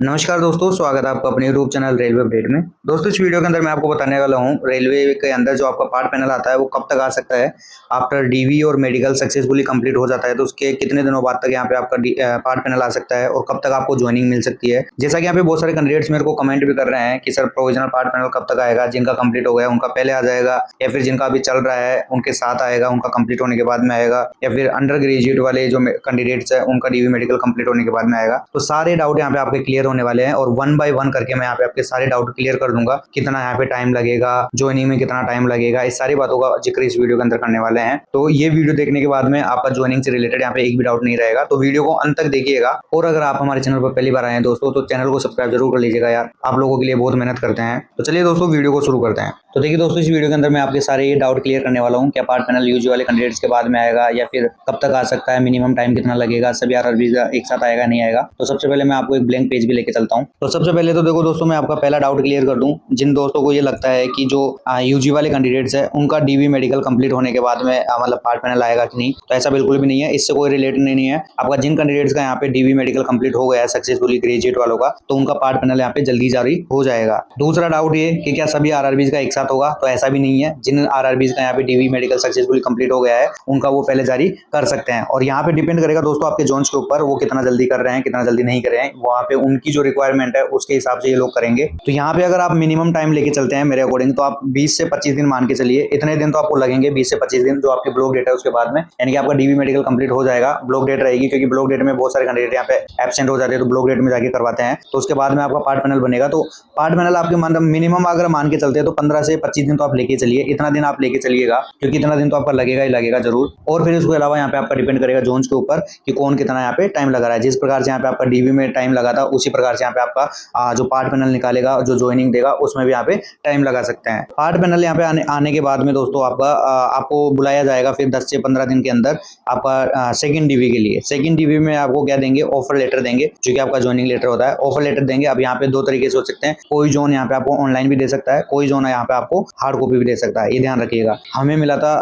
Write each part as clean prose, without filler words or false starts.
नमस्कार दोस्तों, स्वागत है आपका अपने यूट्यूब चैनल रेलवे अपडेट में। दोस्तों इस वीडियो के अंदर मैं आपको बताने वाला हूँ रेलवे के अंदर जो आपका पार्ट पैनल आता है वो कब तक आ सकता है। आफ्टर डीवी और मेडिकल सक्सेसफुली कंप्लीट हो जाता है तो उसके कितने दिनों बाद तक यहाँ पे आपका पार्ट पैनल आ सकता है और कब तक आपको ज्वाइनिंग मिल सकती है। जैसा कि यहाँ पे बहुत सारे कैंडिडेट्स मेरे को कमेंट भी कर रहे हैं कि सर प्रोविजनल पार्ट पैनल कब तक आएगा, जिनका कंप्लीट हो गया उनका पहले आ जाएगा या फिर जिनका अभी चल रहा है उनके साथ आएगा, उनका कंप्लीट होने के बाद में आएगा, या फिर अंडर ग्रेजुएट वाले जो कैंडिडेट्स है उनका डीवी मेडिकल कंप्लीट होने के बाद में आएगा। तो सारे डाउट यहाँ पे आपके क्लियर होने वाले हैं और वन बाय वन करके मैं यहाँ पे आपके सारे डाउट क्लियर कर दूंगा। कितना यहाँ पे टाइम लगेगा, ज्वाइनिंग में कितना टाइम लगेगा, इस सारी बातों का जिक्र इस वीडियो के अंदर करने वाले हैं। तो ये वीडियो देखने के बाद में आपका ज्वाइनिंग से रिलेटेड यहाँ पे एक भी डाउट नहीं रहेगा, तो वीडियो को अंत तक देखिएगा। और अगर आप हमारे चैनल पर पहली बार आए हैं दोस्तों तो चैनल को सब्सक्राइब जरूर कर लीजिएगा यार, आप लोगों के लिए बहुत मेहनत करते हैं। तो चलिए दोस्तों वीडियो को शुरू करते हैं। तो देखिए दोस्तों, इस वीडियो के अंदर मैं आपके सारे ये डाउट क्लियर करने वाला हूँ। क्या पार्ट पैनल यूजी वाले कैंडिडेट्स के बाद में आएगा या फिर कब तक आ सकता है, मिनिमम टाइम कितना लगेगा, सभी आरआरबी एक साथ आएगा नहीं आएगा। तो सबसे पहले मैं आपको एक ब्लैंक पेज भी लेके चलता हूँ। तो सबसे पहले तो देखो दोस्तों, मैं आपका पहला डाउट क्लियर कर दूं। जिन दोस्तों को ये लगता है कि जो यूजी वाले कैंडिडेट्स है उनका डीवी मेडिकल कंप्लीट होने के बाद में मतलब पार्ट पैनल आएगा कि नहीं, तो ऐसा बिल्कुल भी नहीं है, इससे कोई रिलेटेड नहीं है। आपका जिन कैंडिडेट्स का यहाँ पे डीवी मेडिकल कंप्लीट हो गया है सक्सेसफुली ग्रेजुएट वालों का, तो उनका पार्ट पैनल यहाँ पे जल्दी जारी हो जाएगा। दूसरा डाउट ये कि क्या सभी आरआरबीज का एक साथ होगा, तो ऐसा भी नहीं है। जिन आरआरबीज का यहाँ पे डीवी मेडिकल सक्सेसफुली कंप्लीट हो गया है उनका वो पहले जारी कर सकते हैं। और यहाँ पे डिपेंड करेगा दोस्तों आपके जोन्स के ऊपर, वो कितना जल्दी कर रहे हैं कितना जल्दी नहीं कर रहे हैं, वहाँ पे उनकी जो रिक्वायरमेंट है उसके हिसाब से ये लोग करेंगे। तो यहाँ पे अगर आप मिनिमम टाइम लेके चलते हैं मेरे अकॉर्डिंग, तो आप 20 से 25 दिन मान के चलिए। इतने दिन तो आपको लगेंगे, 20 से 25 दिन, जो आपके ब्लॉक डेट है उसके बाद में, यानी कि आपका डीवी मेडिकल कंप्लीट हो जाएगा। ब्लॉक डेट रहेगी क्योंकि ब्लॉक डेट में बहुत सारे कैंडिडेट यहाँ पे एब्सेंट हो जाते हैं, तो ब्लॉक डेट में जाके करवाते हैं। तो उसके बाद में आपका पार्ट पैनल बनेगा। तो पार्ट पैनल आपके मिनिमम अगर मान के चलते हैं तो 15 से 25 दिन तो आप लेके चलिए। इतना दिन आप लेके चलिएगा क्योंकि इतना दिन तो आपका लगेगा ही लगेगा जरूर। और फिर इसके अलावा यहाँ पे आपका डिपेंड करेगा जोन्स के ऊपर कि कौन कितना यहाँ पे टाइम लगा रहा है। जिस प्रकार से यहाँ पे आपका डीवी में टाइम लगा था उसी प्रकार से यहाँ पे आपका जो पार्ट पैनल निकालेगा, जो ज्वाइनिंग देगा, उसमें भी यहाँ पे टाइम लगा सकते हैं। पार्ट पैनल यहाँ पे आने के बाद में दोस्तों आपको बुलाया जाएगा फिर 10 से 15 दिन के अंदर आपका सेकंड डीवी के लिए। सेकंड डीवी में आपको क्या देंगे, ऑफर लेटर देंगे, जो कि आपका ज्वाइनिंग लेटर होता है। ऑफर लेटर देंगे। अब यहाँ पे दो तरीके से हो सकते हैं। कोई जोन यहाँ पे आपको ऑनलाइन भी दे सकता है, कोई जोन यहाँ पे आपको हार्ड कॉपी भी दे सकता है। ये ध्यान रखिएगा। हमें मिला था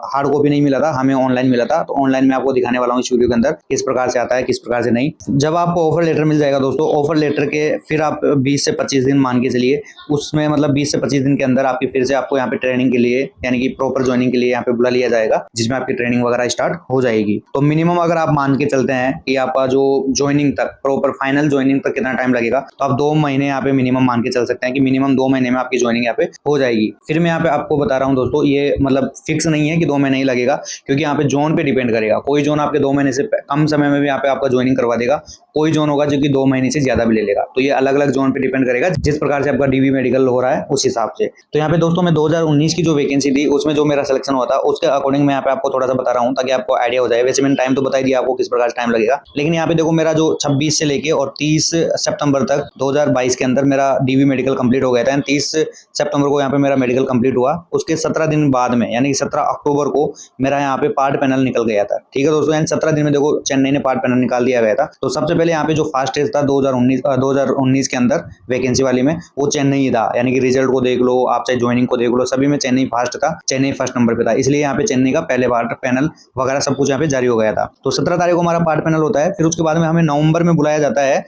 हार्ड कॉपी नहीं मिला था, हमें ऑनलाइन मिला था। तो ऑनलाइन में आपको दिखाने वाला हूँ इस वीडियो के अंदर किस प्रकार से आता है किस प्रकार से नहीं। जब आपको ऑफर लेटर मिल जाएगा दोस्तों, ऑफर लेटर के फिर आप 20 से 25 दिन मान के चलिए, उसमें मतलब 20 से 25 दिन के अंदर आपकी फिर से आपको यहाँ पे ट्रेनिंग के लिए यानी कि प्रॉपर ज्वाइनिंग के लिए यहाँ पे बुला लिया जाएगा, जिसमें आपकी ट्रेनिंग वगैरह स्टार्ट हो जाएगी। तो मिनिमम अगर आप मान के चलते हैं कि आपका जो ज्वाइनिंग तक प्रॉपर फाइनल ज्वाइनिंग तक कितना टाइम लगेगा, तो आप 2 महीने यहाँ पे मिनिमम मान के चल सकते हैं कि मिनिमम 2 महीने में आपकी ज्वाइनिंग यहाँ पे हो जाएगी। फिर मैं यहाँ पे आपको बता रहा हूँ दोस्तों, ये मतलब फिक्स नहीं है कि 2 महीने ही लगेगा, क्योंकि यहाँ पे जोन पे डिपेंड करेगा। कोई जोन आपके 2 महीने से कम समय में भी यहाँ पे आपका ज्वाइनिंग करवा देगा, कोई जोन होगा जो कि 2 महीने से ज्यादा भी ले लेगा। तो ये अलग अलग जोन पे डिपेंड करेगा, जिस प्रकार से आपका डीवी मेडिकल हो रहा है उस हिसाब से। तो यहाँ पे दोस्तों मैं 2019 की जो वैकेंसी थी उसमें जो मेरा सिलेक्शन हुआ था उसके अकॉर्डिंग मैं यहाँ पे आपको थोड़ा सा बता रहा हूँ ताकि आपको आइडिया हो जाए। वैसे मैंने टाइम तो बता ही दिया आपको किस प्रकार से टाइम लगेगा, लेकिन यहाँ पे देखो मेरा जो 26 से लेके और 30 सितंबर तक 2022 के अंदर मेरा डीवी मेडिकल कंप्लीट हो गया था। 30 सितंबर को यहाँ पे मेरा मेडिकल कंप्लीट हुआ। उसके 17 दिन बाद में यानी कि 17 अक्टूबर को मेरा यहाँ पे पार्ट पैनल निकल गया था। ठीक है दोस्तों, यानी 17 दिन में देखो चेन्नई ने पार्ट पैनल निकाल दिया गया था। तो सबसे पहले यहाँ पे जो फास्ट टेस्ट था 2019 के अंदर वैकेंसी वाली में, वो चेन्नई ही था। यानी कि रिजल्ट को देख लो, आप चाहे ज्वाइनिंग को देख लो, सभी में चेन्नई फास्ट था, चेन्नई फर्स्ट नंबर पे था। इसलिए यहाँ पे चेन्नई का पहले पार्ट पैनल वगैरह सब कुछ यहाँ पे जारी हो गया था। तो 17 तारीख को हमारा पार्ट पैनल होता है। फिर उसके बाद में हमें नवंबर में बुलाया जाता है।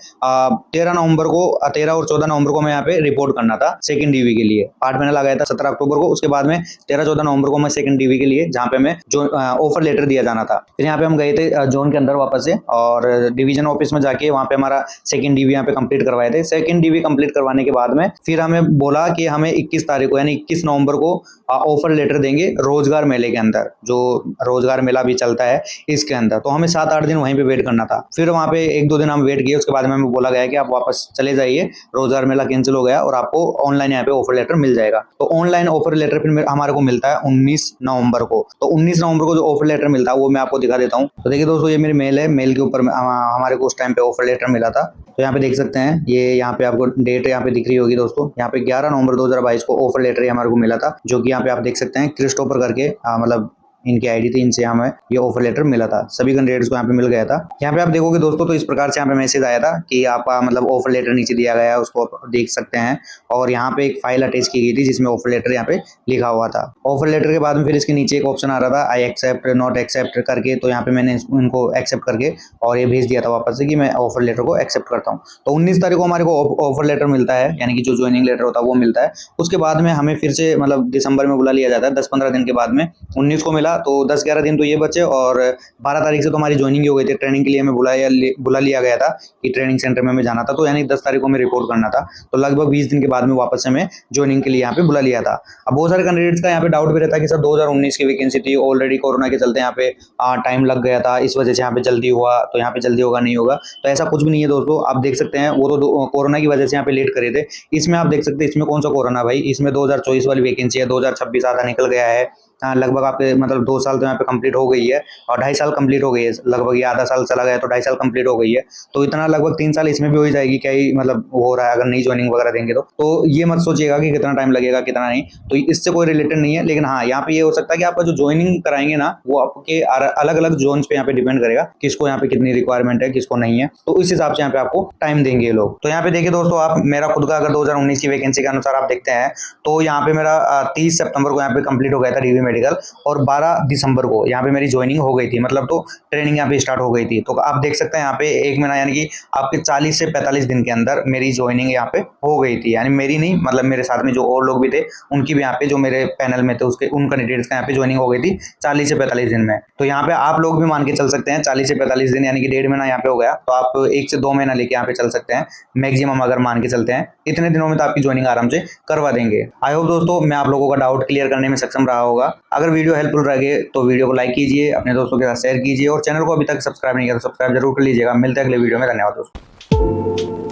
13 नवंबर को 13 और 14 नवंबर को हमें यहाँ पे रिपोर्ट करना था सेकंड डीवी के लिए। पार्ट पैनल आ गया था 17 अक्टूबर को। उसके बाद में 13-14 नवंबर को मैं सेकंड डीवी के लिए, जहाँ पे हमें जो ऑफर लेटर दिया जाना था। फिर यहाँ पे हम गए थे जोन के अंदर वापस से, और डिवीजन ऑफिस में जाके वहाँ पे हमारा सेकंड डीवी यहाँ पे कंप्लीट करवाए थे। सेकंड डीवी कंप्लीट करवाने के बाद में फिर हमें बोला कि हमें 21 तारीख को यानी 21 नवंबर को ऑफर लेटर देंगे रोजगार मेले के अंदर, जो रोजगार मेला भी चलता है इसके अंदर। तो हमें 7-8 दिन वहीं पे वेट करना था। फिर वहाँ पे 1-2 दिन हम वेट किए। उसके बाद में हमें बोला गया कि आप वापस चले जाइए, रोजगार मेला कैंसिल हो गया और आपको ऑनलाइन यहाँ पे ऑफर लेटर मिल जाएगा। तो ऑनलाइन ऑफर लेटर फिर हमारे को मिलता है 19 नवंबर को। तो 19 नवंबर को जो ऑफर लेटर मिलता है वो मैं आपको दिखा देता हूँ। तो देखिए दोस्तों, ये मेरी मेल है। मेल के ऊपर हमारे को उस टाइम पे ऑफर लेटर मिला था। तो यहाँ पे देख सकते हैं, ये यहाँ पे आपको डेट यहाँ पे दिख रही होगी दोस्तों। यहाँ पे 11 नवंबर 2022 को ऑफर लेटर हमारे को मिला था, जो कि यहाँ पे आप देख सकते हैं क्रिस्टोफर करके मतलब इनकी आईडी थी, इनसे हमें ये ऑफर लेटर मिला था। सभी कैंडिडेट्स को यहाँ पे मिल गया था। यहाँ पे आप देखोगे दोस्तों तो इस प्रकार से यहाँ पे मैसेज आया था कि आपका मतलब ऑफर लेटर नीचे दिया गया है, उसको आप देख सकते हैं। और यहाँ पे एक फाइल अटैच की गई थी जिसमें ऑफर लेटर यहाँ पे लिखा हुआ था। ऑफर लेटर के बाद में फिर इसके नीचे एक ऑप्शन आ रहा था आई एक्सेप्ट नॉट एक्सेप्ट करके, तो यहाँ पे मैंने इनको एक्सेप्ट करके और ये भेज दिया था वापस से कि मैं ऑफर लेटर को एक्सेप्ट करता हूँ। तो 19 तारीख को हमारे को ऑफर लेटर मिलता है, यानी कि जो ज्वाइनिंग लेटर होता है वो मिलता है। उसके बाद में हमें फिर से मतलब दिसंबर में बुला लिया जाता है 10-15 दिन के बाद में। 19 को मिला तो 10-11 दिन तो ये बचे, और 12 तारीख से तो हमारी ज्वाइनिंग ही हो गई थी। ट्रेनिंग के लिए हमें बुला लिया गया था कि ट्रेनिंग सेंटर में हमें जाना था, तो यानी 10 तारीख को हमें रिपोर्ट करना था। तो लगभग 20 दिन के बाद में वापस से हमें ज्वाइनिंग के लिए यहाँ पे बुला लिया था। अब बहुत सारे कैंडिडेट्स का यहाँ पे डाउट भी रहता है कि सर 2019 की वैकेंसी थी, ऑलरेडी कोरोना के चलते यहाँ पे टाइम लग गया था, इस वजह से यहाँ पे जल्दी हुआ, तो यहाँ पे जल्दी होगा नहीं होगा। तो ऐसा कुछ भी नहीं है दोस्तों, आप देख सकते हैं वो तो कोरोना की वजह से यहाँ पे लेट करे थे। इसमें आप देख सकते हैं इसमें कौन सा कोरोना भाई, इसमें 2024 वाली वैकेंसी है, 2026 आधा निकल गया है। लगभग आपके मतलब 2 साल तो यहाँ पे कंप्लीट हो गई है, और 2.5 साल कंप्लीट हो गई है लगभग। ये आधा साल चला गया तो 2.5 साल कंप्लीट हो गई है, तो इतना लगभग 3 साल इसमें भी हो ही जाएगी। क्या ही मतलब हो रहा है अगर नई ज्वाइनिंग वगैरह देंगे तो ये मत सोचिएगा कि कितना टाइम लगेगा कितना नहीं, तो इससे कोई रिलेटेड नहीं है। लेकिन हाँ, यहाँ पे ये हो सकता है कि आपका जो ज्वाइनिंग कराएंगे ना वो आपके अलग अलग जोन्स पे यहाँ पे डिपेंड करेगा, किसको यहाँ पे कितनी रिक्वायरमेंट है किसको नहीं है, तो इस हिसाब से यहाँ पे आपको टाइम देंगे ये लोग। तो यहाँ पे देखिए दोस्तों, आप मेरा खुद का अगर 2019 की वैकेंसी के अनुसार आप देखते हैं तो यहाँ पे मेरा 30 सितंबर को यहाँ पे कंप्लीट हो गया था डीवी मेडिकल, और 12 दिसंबर को यहाँ पे मेरी ज्वाइनिंग हो गई थी, मतलब तो ट्रेनिंग यहाँ पे स्टार्ट हो गई थी। तो आप देख सकते हैं यहाँ पे 1 महीना यानी कि आपके 40 से 45 दिन के अंदर मेरी ज्वाइनिंग यहाँ पे हो गई थी। यानी मेरी नहीं, मतलब मेरे साथ में जो और लोग भी थे उनकी भी यहाँ पे, जो मेरे पैनल में थे उसके उन कैंडिडेट्स का यहाँ पे ज्वाइनिंग हो गई थी 40 से 45 दिन में। तो यहाँ पे आप लोग भी मान के चल सकते हैं 40 से 45 दिन यानी कि 1.5 महीना यहाँ पे हो गया, तो आप 1 से 2 महीना लेके यहाँ पे चल सकते हैं मैक्सिमम, अगर मान के चलते हैं इतने दिनों में तो आपकी ज्वाइनिंग आराम से करवा देंगे। आई होप दोस्तों मैं आप लोगों का डाउट क्लियर करने में सक्षम रहा होगा। अगर वीडियो हेल्पफुल रहे तो वीडियो को लाइक कीजिए, अपने दोस्तों के साथ शेयर कीजिए, और चैनल को अभी तक सब्सक्राइब नहीं किया तो सब्सक्राइब जरूर कर लीजिएगा। मिलते हैं अगले वीडियो में, धन्यवाद दोस्तों।